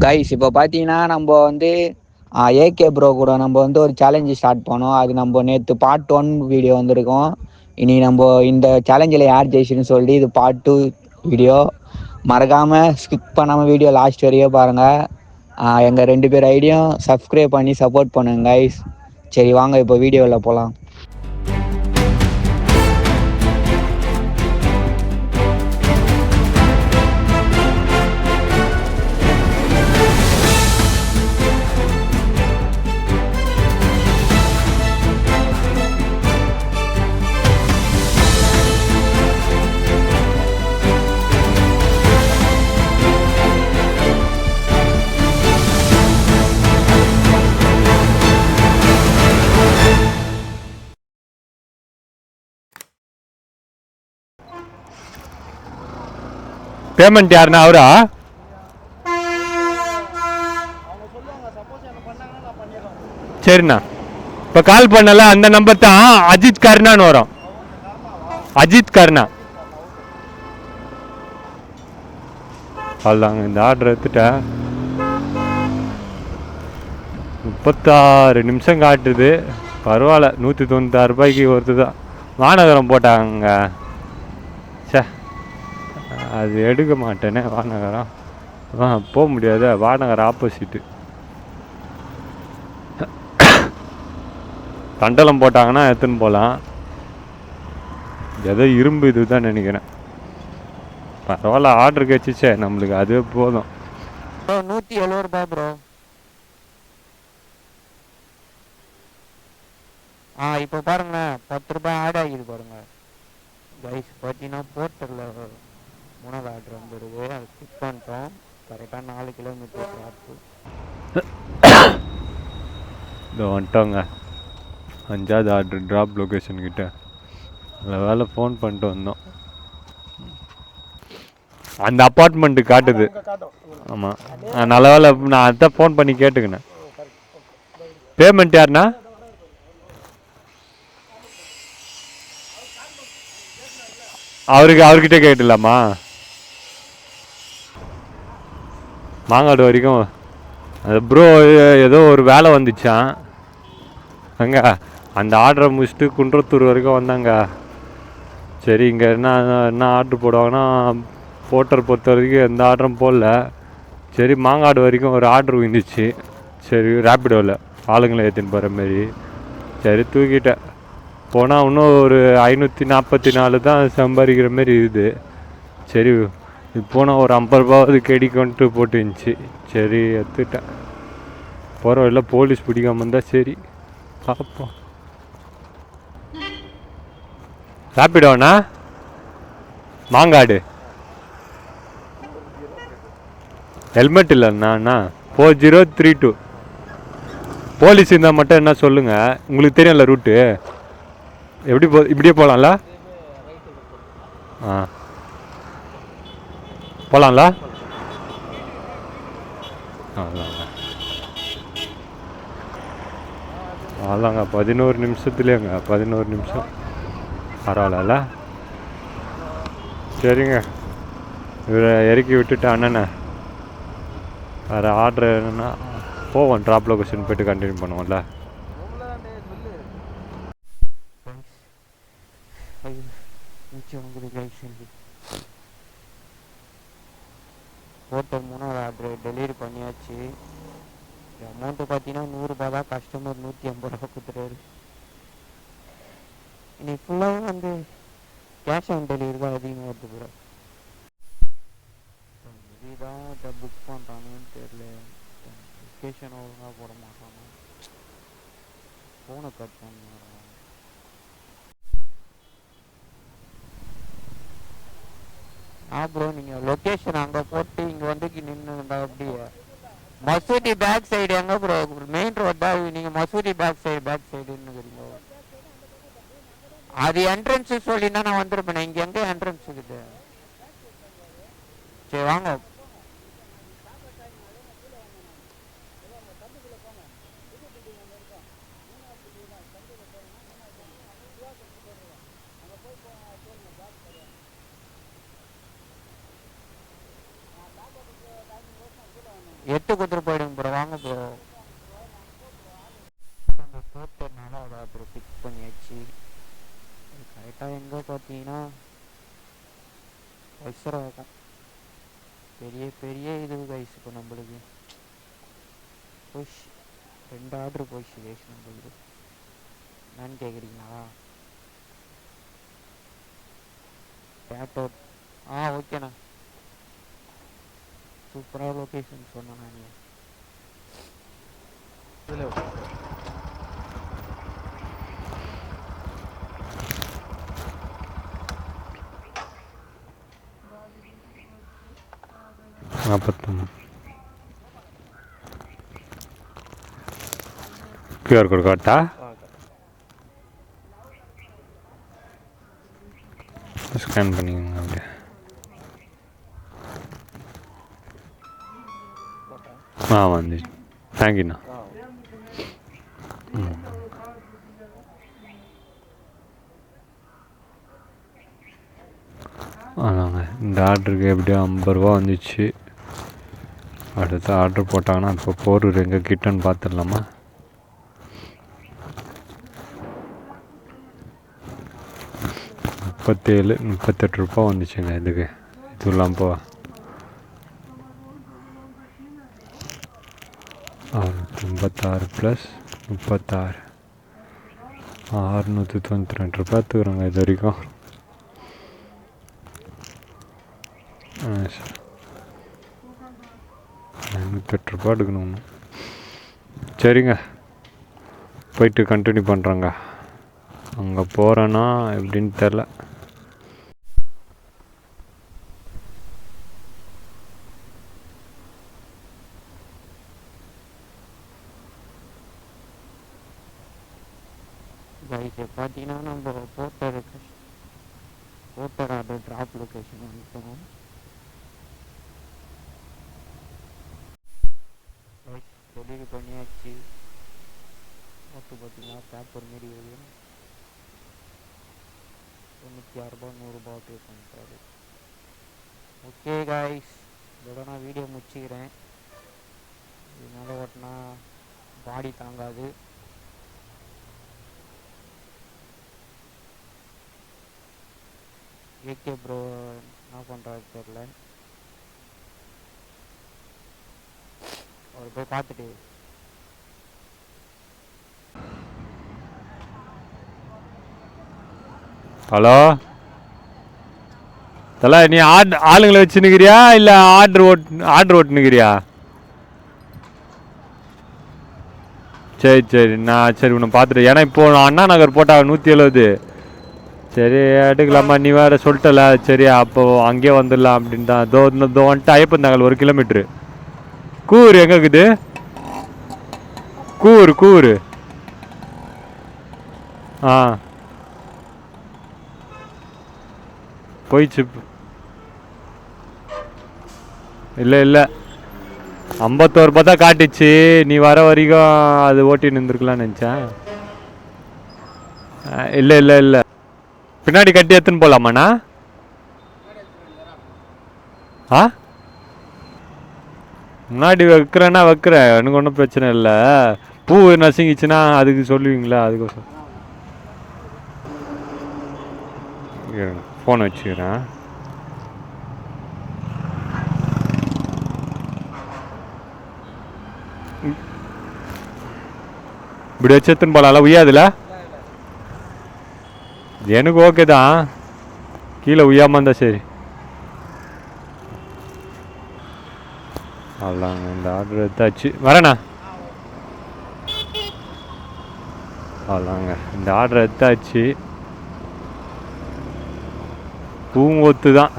Guys இப்போ பார்த்தீங்கன்னா நம்ம வந்து ஏகே ப்ரோ கூட நம்ம வந்து ஒரு சேலஞ்சு ஸ்டார்ட் பண்ணோம். அது நம்ம நேற்று பார்ட் 1 வீடியோ வந்திருக்கோம். இனி நம்ம இந்த சேலஞ்சில் யார் ஜெயிச்சுன்னு சொல்லி இது பார்ட் 2 வீடியோ. மறக்காமல் ஸ்கிப் பண்ணாமல் வீடியோ லாஸ்ட் வரையும் பாருங்கள். எங்கள் 2 பேர் ஐடியும் சப்ஸ்கிரைப் பண்ணி சப்போர்ட் பண்ணுங்க கைஸ். சரி வாங்க இப்போ வீடியோவில் போகலாம். பேமெண்ட் யாருன்னா அவரா? சரிண்ணா. இப்போ கால் பண்ணல அந்த நம்பர் தான் அஜித் கர்ணான்னு வரும். அஜித் கர்ணா. அவ்வளோதாங்க, இந்த ஆர்டர் எடுத்துட்டேன். 36 நிமிஷம் காட்டுது. பரவாயில்ல, 196 ரூபாய்க்கு ஒருத்து தான். வானகரம் போட்டாங்க. சே, அது எடுக்க மாட்டேனே. வானகரம் போக முடியாது. வானகரம் ஆப்போசிட்டு. தண்டலம் போட்டாங்கன்னா எடுத்துன்னு போகலாம். ஏதோ இரும்பு இது தான் நினைக்கிறேன். பரவாயில்ல, ஆர்டர் கிடச்சிச்சே நம்மளுக்கு, அது போதும். 170 ரூபாய் ப்ரோ. இப்போ பாருங்கண்ணா, 10 ரூபாய் ஆட் ஆகிது பாருங்க கைஸ். பார்த்தீங்கன்னா போர்ட்டரில் 3வது ஆர்டர் வந்துடுது. அது ஸ்கிப் பண்ணிட்டோம். கரெக்டாக 4 கிலோமீட்டர் ட்ராப்பு. இதோ வந்துட்டோங்க. 5வது ஆர்டர் ட்ராப் லொக்கேஷன் கிட்ட. அதில் வேலை ஃபோன் பண்ணிட்டு வந்தோம். அந்த அப்பார்ட்மெண்ட்டு காட்டுது. ஆமாம், நல்ல வேலை. நான் அதான் ஃபோன் பண்ணி கேட்டுக்கினேன். பேமெண்ட் யாருண்ணா? அவர்கிட்ட கேட்டுலாமா? மாங்காடு வரைக்கும் அது ப்ரோ ஏதோ ஒரு வேலை வந்துச்சான் அங்கே. அந்த ஆர்டரை முடிச்சுட்டு குன்றத்தூர் வரைக்கும் வந்தாங்க. சரி, இங்கே என்ன ஆர்டர் போடுவாங்கன்னா, போட்டர் பொறுத்த வரைக்கும் எந்த ஆர்டரும் போடல. சரி, மாங்காடு வரைக்கும் ஒரு ஆர்டர் வந்துச்சு. சரி, ரேப்பிடோவில் ஆளுங்களை ஏற்றின்னு போகிற மாரி. சரி, தூக்கிட்டேன். போனால் இன்னும் ஒரு 544 தான் சம்பாதிக்கிற மாரி இருக்குது. சரி, இப்போனா ஒரு 50 ரூபாவது கிடைக்கும்ன்ட்டு போட்டு இருந்துச்சு. சரி, எடுத்துட்டேன். போகிற இல்லை, போலீஸ் பிடிக்காம இருந்தால் சரி பார்ப்போம். ரேப்பிடோண்ணா மாங்காடு. ஹெல்மெட் இல்லைண்ணா. 4032. போலீஸ் இருந்தால் மட்டும் என்ன சொல்லுங்கள். உங்களுக்கு தெரியும்ல ரூட்டு. எப்படி இப்படியே போகலாம்ல? போகலாம்ல? அவ்வளோங்க. 11 நிமிஷத்துலேங்க. 11 நிமிஷம். பரவாயில்ல. சரிங்க, இவரை இறக்கி விட்டுட்டு அண்ணனை வேறு ஆர்டர் என்னென்னா போவோம். ட்ராப் லொக்கேஷன் போய்ட்டு கண்டினியூ பண்ணுவோம்ல. போட்டர் 3வது ஆர்டர் டெலிவரி பண்ணியாச்சு. அமௌண்ட்டு பார்த்தீங்கன்னா 100 ரூபாய் தான். கஸ்டமர் 150 ரூபா கொடுத்துட்டாரு. இன்னைக்கு ஃபுல்லாக வந்து கேஷ் ஆன் டெலிவரி தான் அதிகமாக வருது ப்ரோ. இதுதான் இதை புக் பண்ணுறாங்கன்னு தெரியல. லொக்கேஷன் ஒழுங்காக போட மாட்டாங்க. ஃபோனை கட் பண்ணுறாங்க. ப்ரோ, நீங்கள் லொக்கேஷன் அங்கே போட்டு இங்கே வந்து நின்றுந்தா அப்படியே மசூதி பேக் சைடு எங்கே ப்ரோ? மெயின் ரோட் தான். நீங்கள் மசூதி பேக் சைடுன்னு இருக்கீங்க. அது என்ட்ரன்ஸு சொல்லினா நான் வந்துருப்பேன். இங்கே எங்கே என்ட்ரன்ஸ் இருக்குது? சரி வாங்க. 8 கொடுத்துட்டு போயிடுங்க ப்ரோ, வாங்க ப்ரோ. நம்ம தோட்டனால அதை அப்புறம் ஃபிக்ஸ் பண்ணியாச்சு. கரெக்டாக எங்கே பார்த்தீங்கன்னா வைசராகும். பெரிய பெரிய இது கைஸ். இப்போ நம்மளுக்கு புஷ் 2 ஆர்டர் போயிடுச்சு கைஸ் நம்மளுக்கு. என்னன்னு கேட்குறீங்களா? டேட்டோ ஓகேண்ணா. சூப்பராக லொக்கேஷன் சொன்னேண்ணா. நீங்கள் இதில் QR கோட் காட்டா? ஸ்கேன் பண்ணிக்கோங்க அப்படியே. வந்துச்சு. தேங்க்யூண்ணா. ஆமாங்க, இந்த ஆர்டருக்கு எப்படியோ 50 ரூபா வந்துச்சு. அடுத்து ஆர்டர் போட்டாங்கன்னா இப்போ போரூர் எங்கே கிட்டன்னு பார்த்துடலாமா? ₹38 வந்துச்சுங்க. இதுக்கு இதுலாம் போ 56 + 36 ₹692 எடுத்துக்கிறோங்க இது வரைக்கும். ₹808 எடுக்கணும். சரிங்க, போயிட்டு கண்டினியூ பண்ணுறேங்க. அங்கே போகிறேன்னா எப்படின்னு தெரில. கைஸ் பார்த்தீங்கன்னா நம்ம போட்டர் ஆர்டர் ட்ராப் லொக்கேஷன் வந்துட்டோம். டெலிவரி பண்ணியாச்சு. பார்த்தீங்கன்னா பேப்பர் மாரி வரும். ₹96 ₹100 பே பண்ணிட்டாரு. ஓகே கைஸ், இதோட நான் வீடியோ முடிச்சுக்கிறேன். இது மேலே ஓட்டினா பாடி தாங்காது. ஏகே ப்ரோ என்ன பண்ணுறாரு தெரில. அவர் போய் பார்த்துட்டு ஹலோ தலை, நீ ஆளுங்களை வச்சுன்னுக்கிறியா இல்லை ஆர்டர் ஓட்டுனுக்கிறியா? சரி நான் சரி உன்னை பார்த்துட்டு, ஏன்னா இப்போ அண்ணா நகர் போட்டாங்க 170. சரி எடுக்கலாமா, நீ வேறு சொல்லிட்டல. சரி அப்போ அங்கேயே வந்துடலாம் அப்படின்னு தான். இதோ வந்துட்டு ஐயப்பந்தாங்கல் 1 கிலோமீட்ரு. கூர் எங்கே இருக்குது? கூர் போயிடுச்சு. இல்லை 51 ரூபா தான் காட்டிச்சு. நீ வர வரைக்கும் அது ஓட்டி நின்றுருக்கலான்னு நினச்சேன். இல்லை பின்னாடி கட்டி எடுத்துன்னு போகலாமாண்ணா? முன்னாடி வைக்கிறேன்னா வைக்கிறேன், எனக்கு ஒன்றும் பிரச்சனை இல்லை. பூ நசுங்கிச்சுன்னா அதுக்கு சொல்லுவீங்களா? அதுக்கோசம் ஃபோனை வச்சுக்கிறேன். இப்படி வச்சு எடுத்துன்னு போகலாம்ல, உய்யாதுல? எனக்கு ஓகே தான், கீழே உய்யாமல் இருந்தால் சரி. அவ்வளோங்க, இந்த ஆர்டர் எடுத்தாச்சு. வரேண்ணா. அவ்வளோங்க, இந்த ஆர்டர் எடுத்தாச்சு. பூங்கொத்து தான்.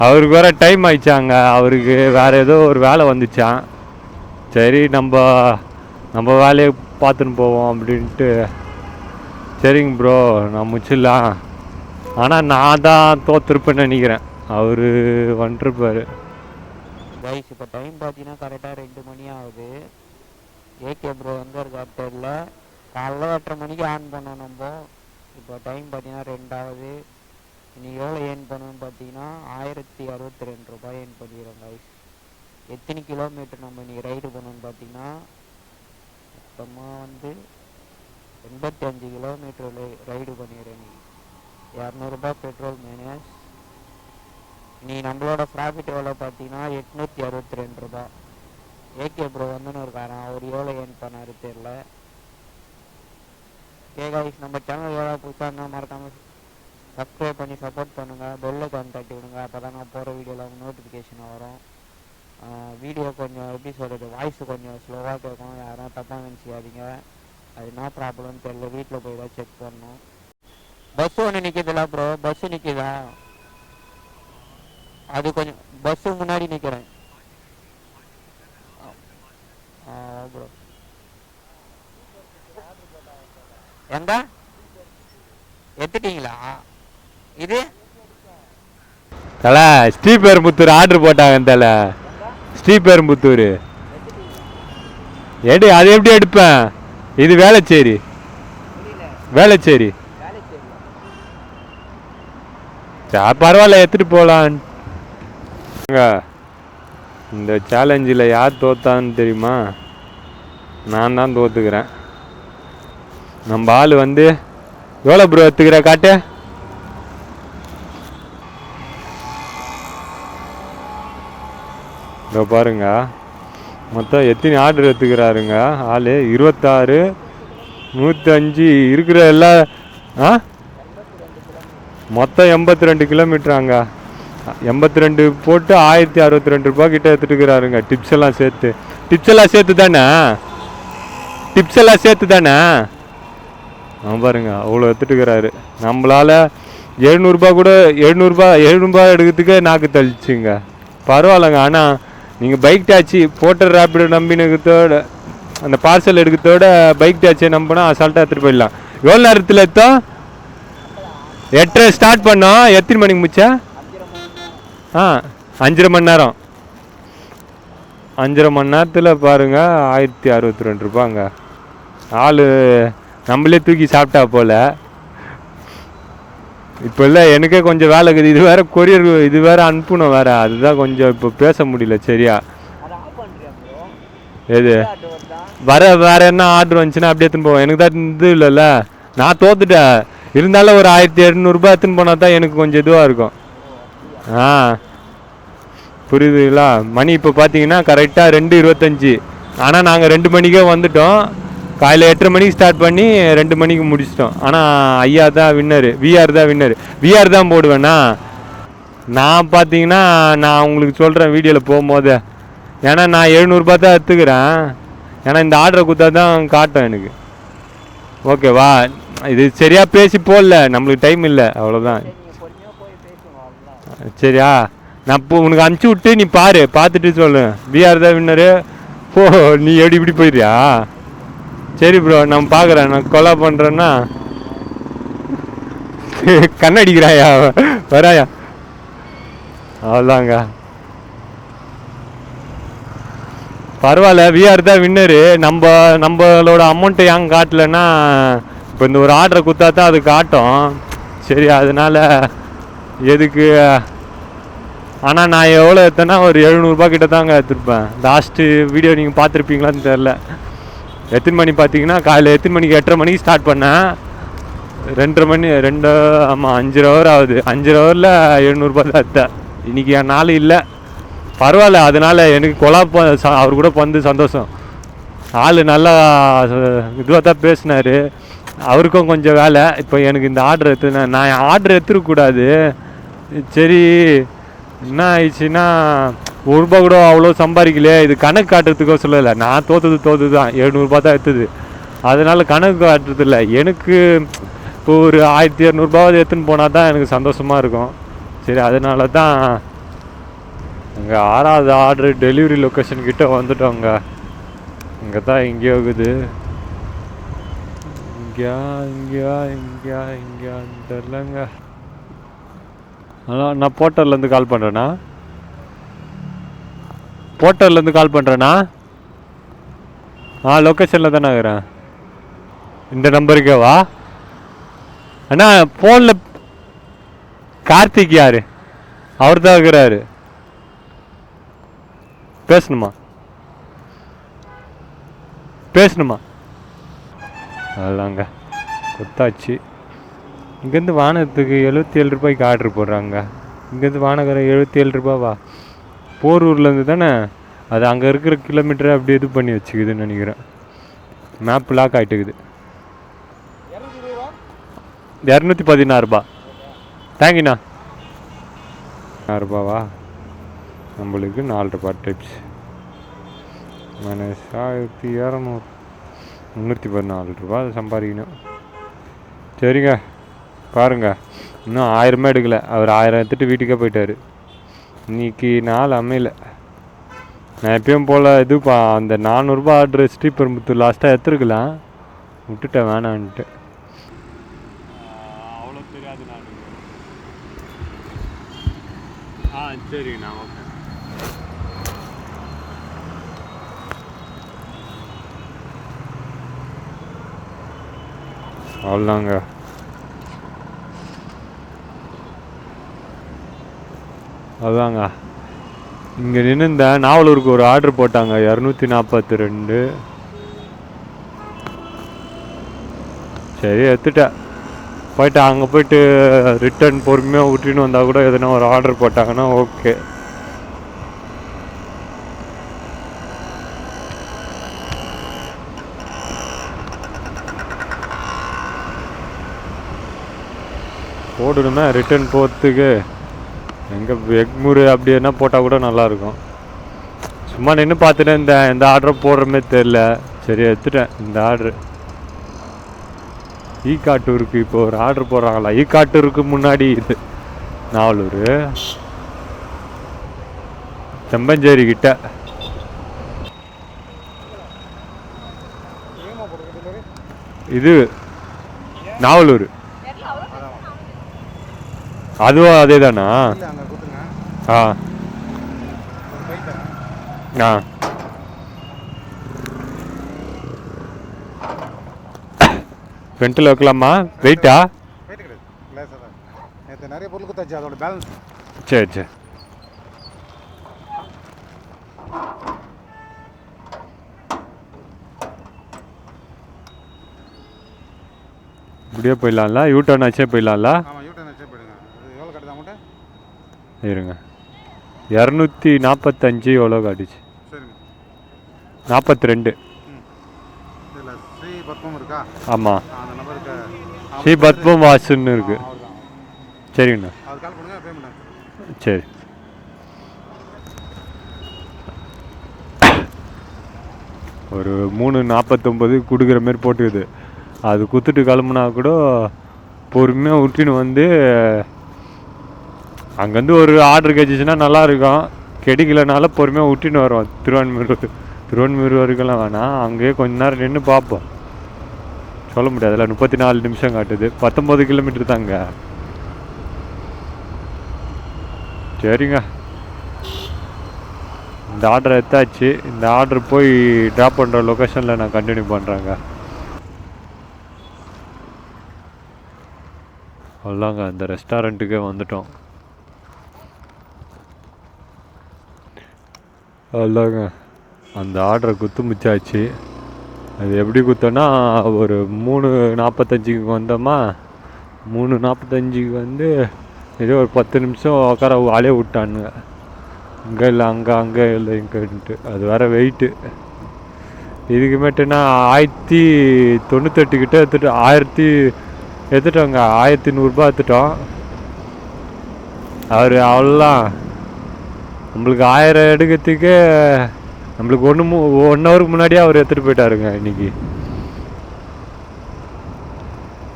அவருக்கு வேறு டைம் ஆயிடுச்சாங்க. அவருக்கு வேறு ஏதோ ஒரு வேலை வந்துச்சான். சரி நம்ம வேலையை பார்த்துன்னு போவோம் அப்படின்ட்டு. சரிங்க ப்ரோ, நான் முடிச்சிடலாம். ஆனால் நான் தான் தோற்றுருப்பேன்னு நினைக்கிறேன். அவர் வந்துருப்பார். கைஸ் இப்போ டைம் பார்த்தீங்கன்னா கரெக்டாக 2 மணி ஆகுது. ஏகே ப்ரோ எங்கே இருக்காரு தெரியல. காலைல 8:30 மணிக்கு ஆன் பண்ணோம் நம்ம. இப்போ டைம் பார்த்தீங்கன்னா 2 ஆகுது. இன்னைக்கு எவ்வளோ ஏர்ன் பண்ணுவோன்னு பார்த்தீங்கன்னா ₹1062 ஏர்ன் பண்ணிக்கிறோம் கைஸ். எத்தனை கிலோமீட்டர் நம்ம இன்றைக்கி ரைடு பண்ணோன்னு பார்த்தீங்கன்னா மொத்தமாக வந்து 85 கிலோமீட்டர் ரைடு பண்ணிடுறேன். நீ 200 பெட்ரோல் மைனஸ். நீ நம்மளோட ப்ராஃபிட் எவ்வளோ பார்த்தீங்கன்னா 862 ரூபா. ஏகே ப்ரோ வந்துன்னு இருக்காரான், அவர் எவ்வளோ ஏர்ன் பண்ணாரு தெரில. கைஸ், நம்ம சேனல் எவ்வளோ புதுசாக இருந்தால் மறக்காமல் சப்ஸ்கிரைப் பண்ணி சப்போர்ட் பண்ணுங்கள். பெல் ஐக்கான் தட்டி விடுங்க, அப்போ தான் நான் போகிற வீடியோவில் நோட்டிஃபிகேஷன் வரும். வீடியோ கொஞ்சம் எப்படி சொல்கிறது, வாய்ஸ் கொஞ்சம் ஸ்லோவாக கேட்கும், யாரும் தப்பாக நினச்சிக்காதீங்க. அது என்ன ப்ராப்ளம்னு தெரியல, வீட்டில் போய் தான் செக் பண்ணணும். பஸ்ஸு ஒன்று நிற்கிதுல ப்ரோ, பஸ்ஸு நிற்கிதா? அது கொஞ்சம் பஸ்ஸு முன்னாடி நிற்கிறேன். ப்ரோ எங்க எடுத்துட்டீங்களா? இது தலை ஸ்ரீபெரும்புத்தூர் ஆர்டர் போட்டாங்க தலை. ஸ்ரீபெரும்புத்தூர் எடு, அது எப்படி எடுப்பேன்? இது வேளச்சேரி. வேளச்சேரி பரவாயில்ல, எடுத்துட்டு போகலான். இந்த சேலஞ்சில் யார் தோத்தான்னு தெரியுமா? நான் தான் தோத்துக்கிறேன். நம்ம ஆள் வந்து எவ்வளோ ப்ரோ எடுத்துக்கிற காட்டு. இதோ பாருங்க, மொத்தம் எத்தனை ஆர்டர் எடுத்துக்கிறாருங்க ஆள். 26, 105 இருக்கிற எல்லா மொத்தம் 82 கிலோமீட்டராங்க. 82 போட்டு 1062 ரூபா கிட்ட எடுத்துட்டு இருக்கிறாருங்க. டிப்ஸ் எல்லாம் சேர்த்து. டிப்ஸ் எல்லாம் சேர்த்து தானே? டிப்ஸ் எல்லாம் சேர்த்து தானே? பாருங்க, அவ்வளோ எடுத்துட்டுக்கிறாரு. நம்மளால 700 கூட 700 எடுக்கிறதுக்கே நாக்கு தள்ளிச்சுங்க. பரவாயில்லைங்க. ஆனால் நீங்கள் பைக் டாக்ஸி போட்ட ரேப்பிடோ நம்பினதோட அந்த பார்சல் எடுக்கிறதோட பைக் டாக்ஸியை நம்பினா அசால்ட்டாக எடுத்துகிட்டு போயிடலாம். எவ்வளோ நேரத்தில் எடுத்தோம்? 8:30 ஸ்டார்ட் பண்ணோம். எத்தனை மணிக்கு முடிச்சா? 5.5 மணி நேரம். 5.5 மணி நேரத்தில் பாருங்கள் 1062 ரூபாங்க. ஆள் நம்மளே தூக்கி சாப்பிட்டா போல். இப்போ இல்லை, எனக்கே கொஞ்சம் வேலை இருக்குது. இது வேறு கொரியர், இது வேறு அனுப்பணும் வேறு. அதுதான் கொஞ்சம் இப்போ பேச முடியல சரியா. எது வேறு என்ன ஆர்டர் வந்துச்சுன்னா அப்படியே எடுத்துன்னு போவோம். எனக்கு தான் இது இல்லைல்ல, நான் தோத்துட்டேன். இருந்தாலும் ஒரு 1700 ரூபாய் எடுத்துன்னு போனால் தான் எனக்கு கொஞ்சம் இதுவாக இருக்கும். புரியுதுங்களா? மணி இப்போ பார்த்தீங்கன்னா கரெக்டாக 2:25. ஆனால் நாங்கள் 2 மணிக்கே வந்துட்டோம். காலையில் 8:30 மணிக்கு ஸ்டார்ட் பண்ணி 2 மணிக்கு முடிச்சிட்டோம். ஆனால் ஐயா தான் வின்னரு, விஆர் தான் வின்னரு. விஆர் தான் போடுவேண்ணா நான். பார்த்தீங்கன்னா நான் உங்களுக்கு சொல்கிறேன் வீடியோவில் போகும்போது. ஏன்னா நான் 700 ரூபா தான் எடுத்துக்கிறேன். ஏன்னா இந்த ஆர்டரை கொடுத்தா தான் காட்டும் எனக்கு. ஓகேவா? இது சரியாக பேசி போடல, நம்மளுக்கு டைம் இல்லை, அவ்வளோதான். சரியா? நான் இப்போ உனக்கு அனுப்பிச்சி விட்டு நீ பாரு, பார்த்துட்டு சொல்லு. விஆர் தான் வின்னரு போ. நீ எப்படி இப்படி போயிடுறியா? சரி ப்ரோ, நான் பார்க்குறேன். நான் கொலா பண்ணுறேன்னா கண்ணடிக்கிறாயா வராயா? அவ்வளோதாங்க. பரவாயில்ல, விஆர் தான் வின்னரு. நம்மளோட அமௌண்ட்டை ஏன் காட்டலைன்னா, இப்போ இந்த ஒரு ஆர்டரை கொடுத்தா தான் அது காட்டும். சரி, அதனால் எதுக்கு. ஆனால் நான் எவ்வளோ எடுத்தேன்னா ஒரு 700 ரூபா கிட்ட தாங்க எடுத்துருப்பேன். லாஸ்ட்டு வீடியோ நீங்கள் பார்த்துருப்பீங்களான்னு தெரில. எத்தனை மணி பார்த்தீங்கன்னா காலையில் எத்தனை மணிக்கு 8:30 மணிக்கு ஸ்டார்ட் பண்ணேன். 2:30 மணி 2 ஆமாம் 5 ஹவர் ஆகுது. 5 ஹவரில் 700 ரூபா தான் எடுத்தேன். இன்றைக்கி என் நாள் இல்லை. பரவாயில்ல, அதனால் எனக்கு அவர் கூட வந்து சந்தோஷம். ஆள் நல்லா இதுவாக தான் பேசினார். அவருக்கும் கொஞ்சம் வேலை. இப்போ எனக்கு இந்த ஆர்டர் நான் ஆர்டர் எடுத்துருக்கக்கூடாது. சரி, என்ன ஆயிடுச்சுன்னா 1 ரூபா கூட அவ்வளோ சம்பாதிக்கலையே. இது கணக்கு காட்டுறதுக்கோ சொல்லலை. நான் தோற்றது தான். 700 ரூபா தான் எடுத்தது. அதனால் கணக்கு காட்டுறது இல்லை. எனக்கு இப்போ ஒரு 1200 ரூபாவது எடுத்துன்னு போனால் தான் எனக்கு சந்தோஷமாக இருக்கும். சரி, அதனால தான் அங்கே 6வது ஆர்டர் டெலிவரி லொக்கேஷன் கிட்டே வந்துட்டோங்க. இங்கே தான் எங்கேயோ இருக்குது. இங்கேயான்னு தெரிலங்க. அதான் நான் போர்ட்டர்லேருந்து கால் பண்ணுறேண்ணா. லொக்கேஷனில் தானே இருக்கிறேன். இந்த நம்பருக்கே வா அண்ணா. ஃபோனில் கார்த்திக் யார்? அவர் தான் இருக்கிறாரு. பேசணுமா அதெல்லாங்க கொடுத்தாச்சு. இங்கேருந்து வானகத்துக்கு 77 ரூபாய்க்கு ஆர்டர் போடுறாங்க. இங்கேருந்து வானகரம் 77 ரூபாவா? போரூர்லேருந்து தானே அது, அங்கே இருக்கிற கிலோமீட்டரை அப்படி இது பண்ணி வச்சுக்குதுன்னு நினைக்கிறேன். Map lock ஆகிட்டுக்குது. 216 ரூபா. தேங்க்யூண்ணா. 6 ரூபாவா? நம்மளுக்கு 4 ரூபா டிப்ஸ். -1200 314 ரூபா சம்பாதிக்கணும். சரிங்க பாருங்க, இன்னும் 1000 எடுக்கலை. அவர் 1000 எடுத்துட்டு வீட்டுக்கே போயிட்டார். இன்னைக்கு நாள் அமையல. நான் எப்பயும் போல் இதுப்பா அந்த 400 ரூபா ஆர்டர் ஸ்ரீபெரும்புத்தூர் லாஸ்ட்டாக எடுத்துருக்கலாம், விட்டுட்டேன் வேணான்ட்டு. அவ்வளோ தெரியாது நான். சரிங்கண்ணா ஓகே. அவ்வளோதாங்க. அதுதாங்க இங்கே நின்று இந்த நாவலூருக்கு ஒரு ஆர்டர் போட்டாங்க 242. சரி எடுத்துட்டேன். போயிட்டு அங்கே போயிட்டு ரிட்டர்ன் பொறுமையாக விட்டுன்னு வந்தால் கூட எதனா ஒரு ஆர்டர் போட்டாங்கன்னா ஓகே. போடணுமே ரிட்டர்ன் போகிறதுக்கு. எங்கே எக்மூர் அப்படி என்ன போட்டால் கூட நல்லாயிருக்கும். சும்மா நின்று பார்த்துட்டு இந்த ஆர்டரை போடுறமே தெரில. சரி எடுத்துட்டேன் இந்த ஆர்டரு. ஈகாட்டூருக்கு இப்போ ஒரு ஆர்டர் போடுறாங்களா? ஈகாட்டூருக்கு முன்னாடி இது நாவலூர் செம்பஞ்சேரி கிட்ட. இது நாவலூர் அதுவும் அதே தானா? ஆ ஆ ஃப்ரண்ட்டில் வைக்கலாமா? வெயிட்டா? நிறைய பொருள் கொடுத்தாச்சு, அதோட பேலன்ஸ். சரி சரி. இப்படியே போயிடலாம்ல? யூட்டர்ன் ஆச்சே போயிடலாம்ல? ஆமாம், யூட்டர்ன் ஆச்சே போயிடுங்க. எவ்வளோ கட்டுது அமௌண்ட்டு? இருங்க, 245 எவ்வளோ காட்டுச்சு? சரிங்க, 42. இதில் ஸ்ரீ பத்மம் இருக்கா? ஆமாம், அந்த நம்பருக்கு ஸ்ரீ பத்மம் வாசுன்னு இருக்கு. சரிங்கண்ணா, அது கால் பண்ணுங்க, பேமெண்ட். சரி. ஒரு 349 கொடுக்குற மாரி போட்டுக்குது. அது குத்துட்டு கிளம்புனா கூட பொறுமையாக விட்டுன்னு வந்து அங்கேருந்து ஒரு ஆர்டர் கிடச்சிச்சின்னா நல்லாயிருக்கும். கிடைக்கலனால பொறுமையாக விட்டுன்னு வரோம். திருவான்மூர் வரைக்கும்லாம் வேணாம், அங்கேயே கொஞ்ச நேரம் நின்று பார்ப்போம். சொல்ல முடியாதுல்ல, 34 நிமிஷம் காட்டுது. 19 கிலோமீட்டர் தாங்க. சரிங்க, இந்த ஆர்டர் எடுத்தாச்சு. இந்த ஆர்டர் போய் ட்ராப் பண்ணுற லொக்கேஷனில் நான் கண்டினியூ பண்ணுறேங்க. அவ்வளோங்க, இந்த ரெஸ்டாரண்ட்டுக்கே வந்துட்டோம். அவ்வளோங்க, அந்த ஆர்டரை குத்து முச்சாச்சு. அது எப்படி குத்தோன்னா, ஒரு 3:45க்கு வந்தோமா, 3:45க்கு வந்து ஏதோ ஒரு 10 நிமிஷம் உட்கார ஆளே விட்டானுங்க. இங்கே இல்லை அங்கே இல்லை இங்கேன்ட்டு. அது வேறு வெயிட்டு. இதுக்கு மேட்டுன்னா 1098 கிட்டே எடுத்துட்டு 1000 எடுத்துட்டோங்க. 1100 ரூபா எடுத்துட்டோம். அவர் அவ்வளோதான். நம்மளுக்கு 1000 எடுக்கிறதுக்கே நம்மளுக்கு 1 ஹவருக்கு முன்னாடியே அவர் எடுத்துகிட்டு போயிட்டாருங்க இன்றைக்கி.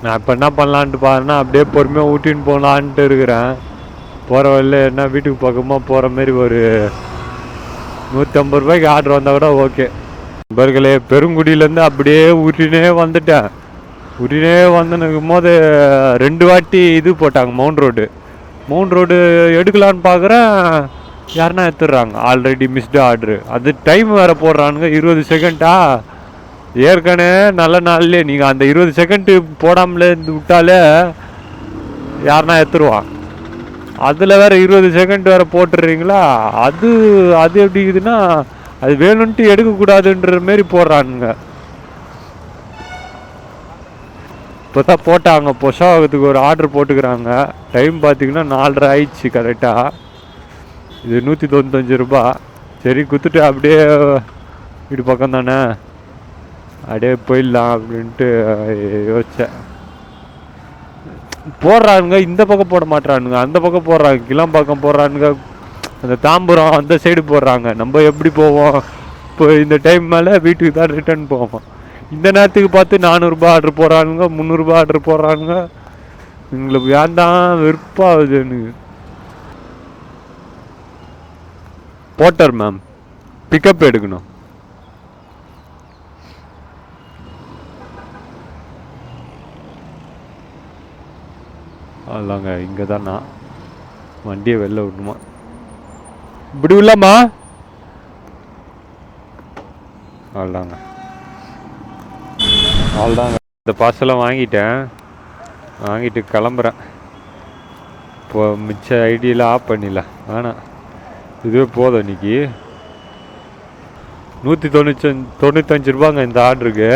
நான் இப்போ என்ன பண்ணலான்ட்டு பாருன்னா, அப்படியே பொறுமையாக ஊட்டின்னு போகலான்ட்டு இருக்கிறேன். போகிற வழியில் என்ன வீட்டுக்கு பக்கமாக போகிற மாரி ஒரு 150 ரூபாய்க்கு ஆர்டர் வந்தால் கூட ஓகே. நண்பர்களே, பெருங்குடியிலேருந்து அப்படியே ஊட்டினே வந்துட்டேன். ஊட்டினே வந்துன்னுக்கும் போது 2 வாட்டி இது போட்டாங்க, மவுண்ட் ரோடு எடுக்கலான்னு பார்க்குறேன், யாருன்னா எடுத்துடுறாங்க. Already missed order. அது டைம் வேறு போடுறானுங்க, 20 செகண்டா. ஏற்கனவே நல்ல நாள்லேயே நீங்கள் அந்த 20 செகண்டு போடாமலே இருந்து விட்டாலே யாருன்னா எடுத்துருவான். அதில் வேறு 20 செகண்ட் வேறு போட்டுடுறீங்களா? அது அது எப்படி இருக்குதுன்னா அது வேணும்ன்ட்டு எடுக்கக்கூடாதுன்ற மாரி போடுறானுங்க. இப்போ தான் போட்டாங்க, பொஷாகத்துக்கு ஒரு ஆர்டர் போட்டுக்கிறாங்க. டைம் பார்த்தீங்கன்னா 4:30 ஆயிடுச்சு கரெக்டாக. இது 195 ரூபா. சரி குத்துட்டு அப்படியே வீடு பக்கம் தானே அப்படியே போயிடலாம் அப்படின்ட்டு யோசித்தேன். போடுறானுங்க, இந்த பக்கம் போட மாட்டானுங்க, அந்த பக்கம் போடுறாங்க, கிளம்பாக்கம் போடுறானுங்க, அந்த தாம்பரம் அந்த சைடு போடுறாங்க. நம்ம எப்படி போவோம்? இப்போ இந்த டைம் மேலே வீட்டுக்கு தான் ரிட்டர்ன் போவோம். இந்த நேரத்துக்கு பார்த்து 400 ரூபாய் ஆர்டர் போடுறானுங்க, 300 ரூபாய் ஆர்டர் போடுறானுங்க. எங்களுக்கு வேண்டாம், வெறுப்பாகுது எனக்கு. போட்டர் மேம் பிக்கப் எடுக்கணும். அதாங்க இங்கே தான் நான் வண்டியை வெளில விடணுமா? இப்படி இல்லைம்மா. அவ்வளோதாங்க அவ்வளோதாங்க. இந்த பார்சலாம் வாங்கிட்டு கிளம்புறேன். இப்போ மிச்ச ஐடியில் ஆஃப் பண்ணிடலாம். வேணாம், இதுவே போதும். இன்னைக்கு 195 ரூபாங்க இந்த ஆர்டருக்கு.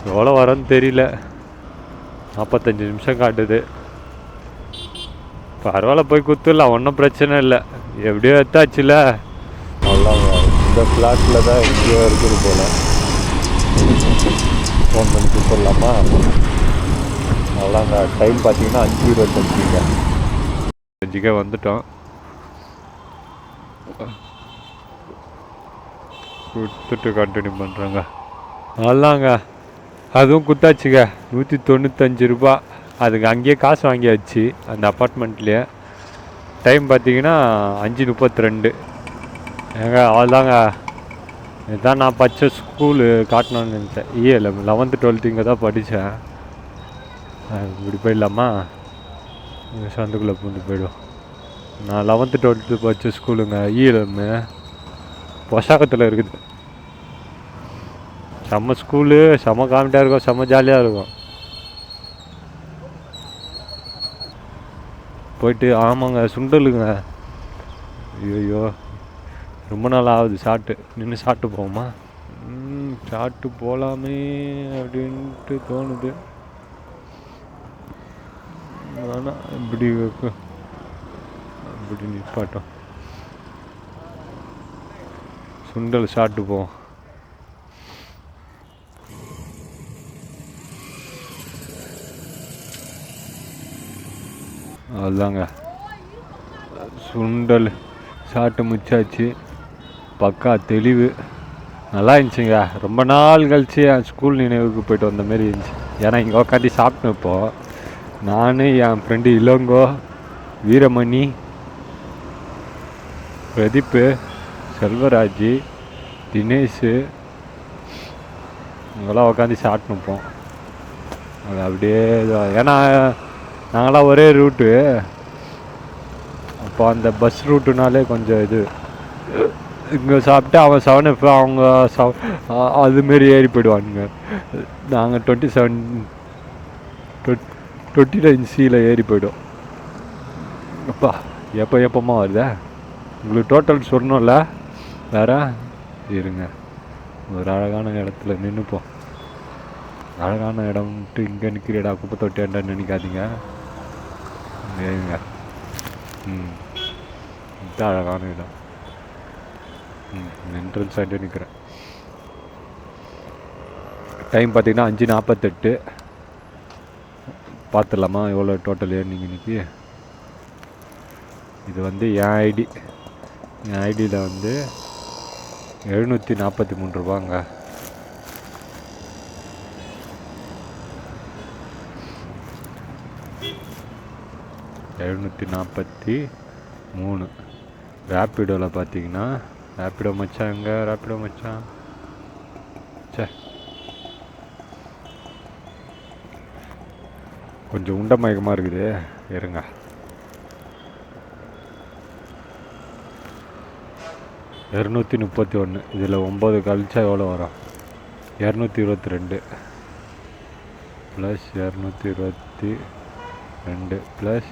எவ்வளோ வரன்னு தெரியல. 45 நிமிஷம் காட்டுது. பரவாயில்ல, போய் குத்துடலாம், ஒன்றும் பிரச்சனை இல்லை. எப்படியோ எடுத்தாச்சுல. அவ்வளோங்க. இந்த ஃப்ளாட்டில் தான் எங்கேயோ இருக்குது போல். ஃபோன் பண்ணி குத்துடலாமா? அவ்வளோங்க. டைம் பார்த்தீங்கன்னா 5:25. 5:00 வந்துட்டோம். கொடுத்துட்டு கண்டினியூ பண்ணுறேங்க. அவ்வளோங்க, அதுவும் குத்தாச்சுங்க. 195 ரூபா. அதுக்கு அங்கேயே காசு வாங்கியாச்சு அந்த அப்பார்ட்மெண்ட்லேயே. டைம் பார்த்தீங்கன்னா 5:32. ஏங்க அவ்வளோதாங்க. இதுதான் நான் படித்த ஸ்கூலு காட்டணும்னு நினச்சேன். 11th 12th இங்கே தான் படித்தேன். இப்படி போயிடலாமா? சந்துக்குள்ளே பூந்து போயிடுவோம். நான் 11th 12th படித்த ஸ்கூலுங்க. பொஷாகத்தில் இருக்குது. செம்ம ஸ்கூலு, செம்ம காமெடியாக இருக்கும், செம்ம ஜாலியாக இருக்கும். போயிட்டு ஆமாங்க சுண்டலுங்க. ஐயோ ரொம்ப நாள் ஆகுது சாப்பிட்டு. நின்று சாப்பிட்டு போவோமா? சாப்பிட்டு போகலாமே அப்படின்ட்டு தோணுது. ஆனால் இப்படி நிற்பாட்டோம். சுண்டல் சாப்பிட்டு போவோம். அதுதாங்க சுண்டல் சாப்பிட்டு முச்சாச்சு. பக்கா தெளிவு. நல்லா இருந்துச்சுங்க. ரொம்ப நாள் கழிச்சு என் ஸ்கூல் நினைவுக்கு போயிட்டு வந்த மாரி இருந்துச்சு. ஏன்னா இங்கே உட்காந்து சாப்பிட்டேன். இப்போது நான், என் ஃப்ரெண்டு இளங்கோ, வீரமணி, பிரதீப்பு, செல்வராஜ், தினேஷு இவங்கெல்லாம் உட்காந்து சாப்பிட்டுப்போம். அது அப்படியே ஏன்னா நாங்களாம் ஒரே ரூட்டு. அப்போ அந்த பஸ் ரூட்டுனாலே கொஞ்சம் இது. இங்கே சாப்பிட்டு அவன் 7F அவங்க அதுமாரி ஏறி போயிடுவானுங்க. நாங்கள் 29C ஏறி போய்டும். அப்பா எப்போமா வருதா? உங்களுக்கு டோட்டல் சொல்லணும்ல வேறு. இருங்க, ஒரு அழகான இடத்துல நின்றுப்போம். அழகான இடம்ட்டு இங்கே நிற்கிறடா குப்பை தொட்டியாண்டான்னு நினைக்காதீங்க. ஏங்க இதுதான் அழகான இடம். என்ட்ரன்ஸ் சைடு நிற்கிறேன். டைம் பார்த்தீங்கன்னா 5:48. பார்த்துடலாமா எவ்வளோ டோட்டல் ஏறினீங்க இன்னைக்கு? இது வந்து என் ஐடியில் வந்து 743 ரூபாங்க. $743. ரேப்பிடோவில் பார்த்தீங்கன்னா ரேப்பிடோ மச்சான் எங்கே? ரேப்பிடோ மச்சான் சே கொஞ்சம் உண்ட மயக்கமாக இருக்குது. இருங்க. $231. இதில் 9 கழிச்சா எவ்வளோ வரும்? 222 ப்ளஸ் 222 ப்ளஸ்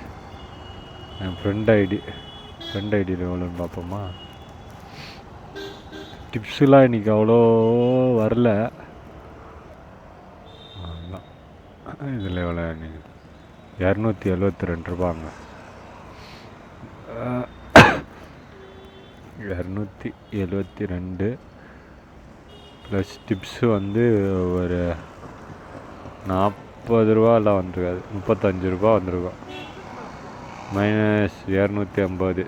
என் ஃப்ரெண்ட் ஐடியில் எவ்வளோன்னு பார்ப்போமா. டிப்ஸுலாம் இன்றைக்கி அவ்வளோ வரல. இதில் எவ்வளோ 272 ரூபாங்க. 272 ப்ளஸ் டிப்ஸு வந்து ஒரு 40 ரூபாலாம் வந்துருக்காது, 35 ரூபா வந்திருக்கும். -250.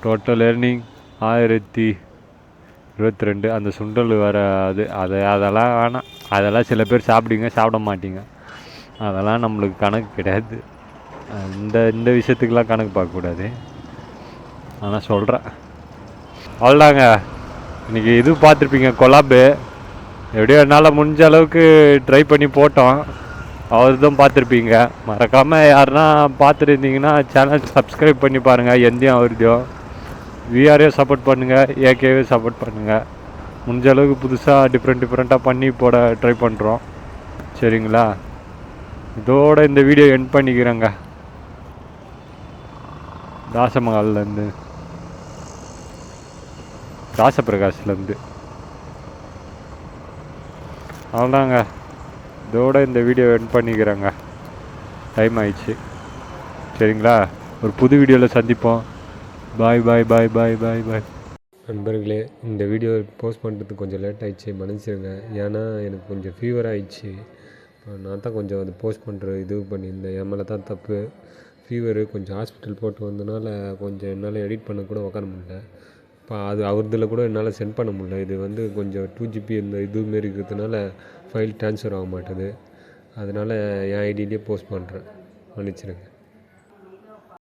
Total earning 1022. அந்த சுண்டல் வேறு அதெல்லாம் வேணாம். அதெல்லாம் சில பேர் சாப்பிட மாட்டீங்க. அதெல்லாம் நம்மளுக்கு கணக்கு கிடையாது. இந்த விஷயத்துக்கெலாம் கணக்கு பார்க்கக்கூடாது. ஆனால் சொல்கிறேன். அவ்வளோதாங்க. இன்றைக்கி இது பார்த்துருப்பீங்க, கொலாபு. எப்படியோ என்னால் முடிஞ்ச அளவுக்கு ட்ரை பண்ணி போட்டோம். அவர்தான் பார்த்துருப்பீங்க. மறக்காமல் யாருன்னா பார்த்துருந்தீங்கன்னா சேனல் சப்ஸ்கிரைப் பண்ணி பாருங்கள். எந்தையும் அவர்தையும் விஆரையும் சப்போர்ட் பண்ணுங்கள், ஏகேவே சப்போர்ட் பண்ணுங்கள். முடிஞ்ச அளவுக்கு புதுசாக டிஃப்ரெண்ட்டாக பண்ணி போட ட்ரை பண்ணுறோம். சரிங்களா? இதோட இந்த வீடியோ எண்ட் பண்ணிக்கிறேங்க. ராசப்பிரகாஷ்லேருந்து அவ்வளோதாங்க. இதோட இந்த வீடியோ எண்ட் பண்ணிக்கிறேங்க. டைம் ஆயிடுச்சு. சரிங்களா? ஒரு புது வீடியோவில் சந்திப்போம். பாய் பாய் பாய் பாய் பாய் பாய். நண்பர்களே, இந்த வீடியோ போஸ்ட் பண்ணுறதுக்கு கொஞ்சம் லேட் ஆகிடுச்சு, மன்னிச்சிடுங்க. ஏன்னா எனக்கு கொஞ்சம் ஃபீவர் ஆகிடுச்சு. நான் தான் கொஞ்சம் அது போஸ்ட் பண்ணுற இது பண்ணியிருந்தேன். என் மேலே தான் தப்பு. ஃபீவரு கொஞ்சம் ஹாஸ்பிட்டல் போட்டு வந்தனால கொஞ்சம் என்னால் எடிட் பண்ண கூட உட்கார முடியல. இப்போ அது அவர்தில் கூட என்னால் சென்ட் பண்ண முடியல. இது வந்து கொஞ்சம் 2GB இந்த இதுமாரி இருக்கிறதுனால ஃபைல் ட்ரான்ஸ்ஃபர் ஆக மாட்டேது. அதனால் என் ஐடியிலே போஸ்ட் பண்ணுறேன், மன்னிச்சிடுங்க.